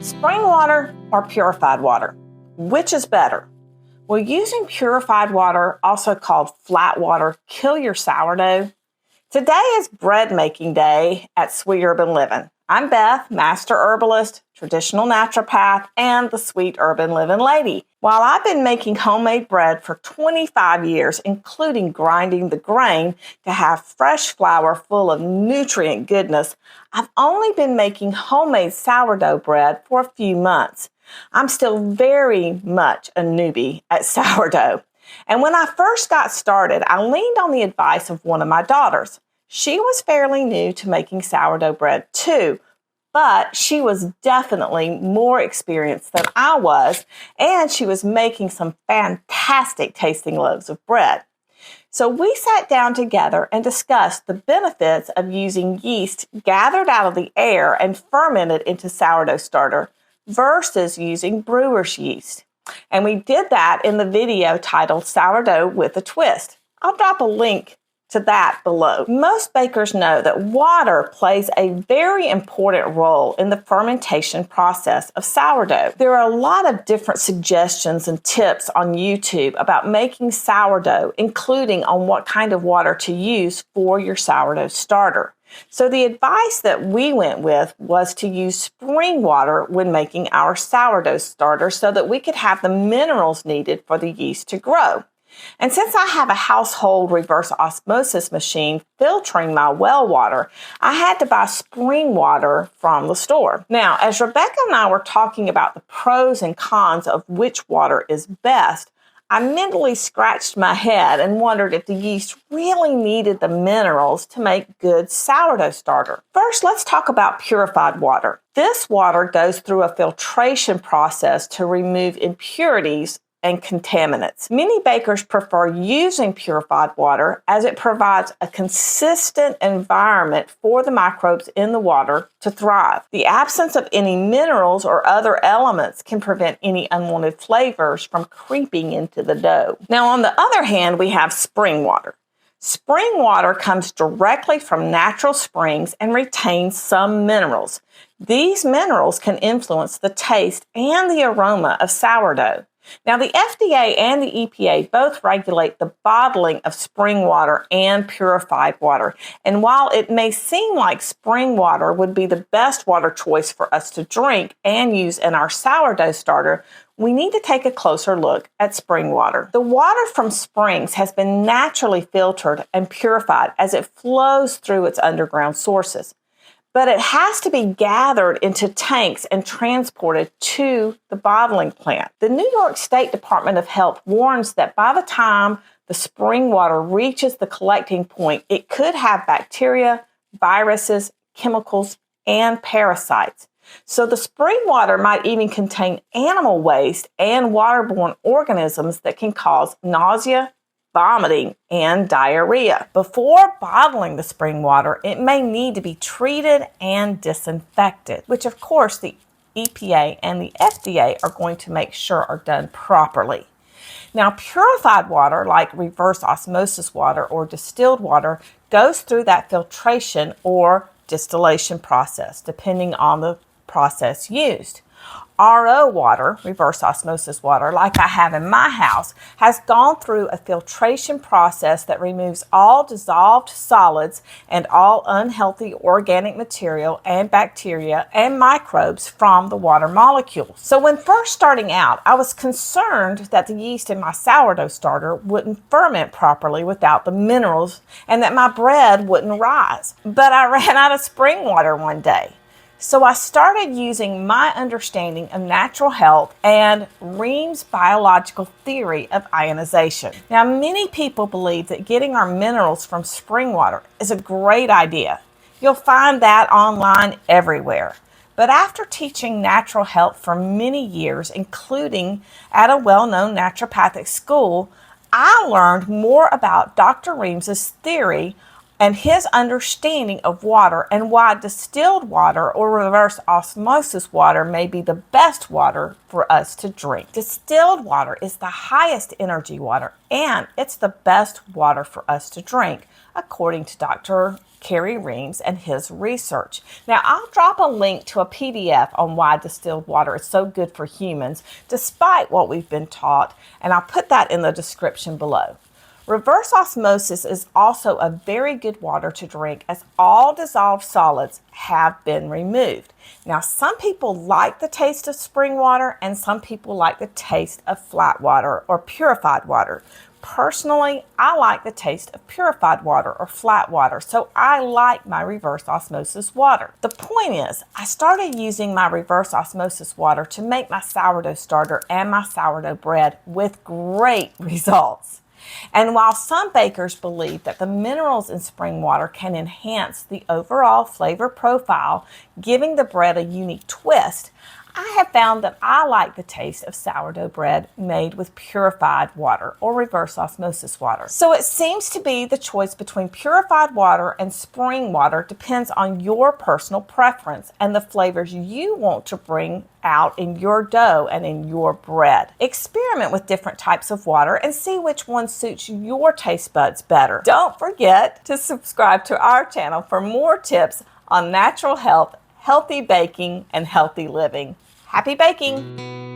Spring water or purified water? Which is better? Will using purified water, also called flat water, kill your sourdough? Today is bread making day at Sweet Urban Living. I'm Beth, master herbalist, traditional naturopath, and the Sweet Urban Living lady. While I've been making homemade bread for 25 years, including grinding the grain to have fresh flour full of nutrient goodness, I've only been making homemade sourdough bread for a few months. I'm still very much a newbie at sourdough. And when I first got started, I leaned on the advice of one of my daughters. She was fairly new to making sourdough bread too, but she was definitely more experienced than I was, and she was making some fantastic tasting loaves of bread. So we sat down together and discussed the benefits of using yeast gathered out of the air and fermented into sourdough starter versus using brewer's yeast. And we did that in the video titled Sourdough with a Twist. I'll drop a link to that below. Most bakers know that water plays a very important role in the fermentation process of sourdough. There are a lot of different suggestions and tips on YouTube about making sourdough, including on what kind of water to use for your sourdough starter. So the advice that we went with was to use spring water when making our sourdough starter so that we could have the minerals needed for the yeast to grow. And since I have a household reverse osmosis machine filtering my well water, I had to buy spring water from the store. Now, as Rebecca and I were talking about the pros and cons of which water is best, I mentally scratched my head and wondered if the yeast really needed the minerals to make good sourdough starter. First, let's talk about purified water. This water goes through a filtration process to remove impurities and contaminants. Many bakers prefer using purified water as it provides a consistent environment for the microbes in the water to thrive. The absence of any minerals or other elements can prevent any unwanted flavors from creeping into the dough. Now, on the other hand, we have spring water. Spring water comes directly from natural springs and retains some minerals. These minerals can influence the taste and the aroma of sourdough. Now, the FDA and the EPA both regulate the bottling of spring water and purified water. And while it may seem like spring water would be the best water choice for us to drink and use in our sourdough starter, we need to take a closer look at spring water. The water from springs has been naturally filtered and purified as it flows through its underground sources. But it has to be gathered into tanks and transported to the bottling plant. The New York State Department of Health warns that by the time the spring water reaches the collecting point, it could have bacteria, viruses, chemicals, and parasites. So the spring water might even contain animal waste and waterborne organisms that can cause nausea, vomiting, and diarrhea. Before bottling the spring water, it may need to be treated and disinfected, which of course the EPA and the FDA are going to make sure are done properly. Now, purified water, like reverse osmosis water or distilled water, goes through that filtration or distillation process, depending on the process used. RO water, reverse osmosis water, like I have in my house, has gone through a filtration process that removes all dissolved solids and all unhealthy organic material and bacteria and microbes from the water molecules. So when first starting out, I was concerned that the yeast in my sourdough starter wouldn't ferment properly without the minerals and that my bread wouldn't rise. But I ran out of spring water one day. So I started using my understanding of natural health and Ream's biological theory of ionization. Now, many people believe that getting our minerals from spring water is a great idea. You'll find that online everywhere. But after teaching natural health for many years, including at a well-known naturopathic school, I learned more about Dr. Ream's theory and his understanding of water and why distilled water or reverse osmosis water may be the best water for us to drink. Distilled water is the highest energy water and it's the best water for us to drink. according to Dr. Kerry Reams and his research. Now, I'll drop a link to a PDF on why distilled water is so good for humans, despite what we've been taught, and I'll put that in the description below. Reverse osmosis is also a very good water to drink, as all dissolved solids have been removed. Now, some people like the taste of spring water and some people like the taste of flat water or purified water. Personally, I like the taste of purified water or flat water, so I like my reverse osmosis water. The point is, I started using my reverse osmosis water to make my sourdough starter and my sourdough bread with great results. And while some bakers believe that the minerals in spring water can enhance the overall flavor profile, giving the bread a unique twist, I have found that I like the taste of sourdough bread made with purified water or reverse osmosis water. So it seems to be the choice between purified water and spring water depends on your personal preference and the flavors you want to bring out in your dough and in your bread. Experiment with different types of water and see which one suits your taste buds better. Don't forget to subscribe to our channel for more tips on natural health, healthy baking, and healthy living. Happy baking!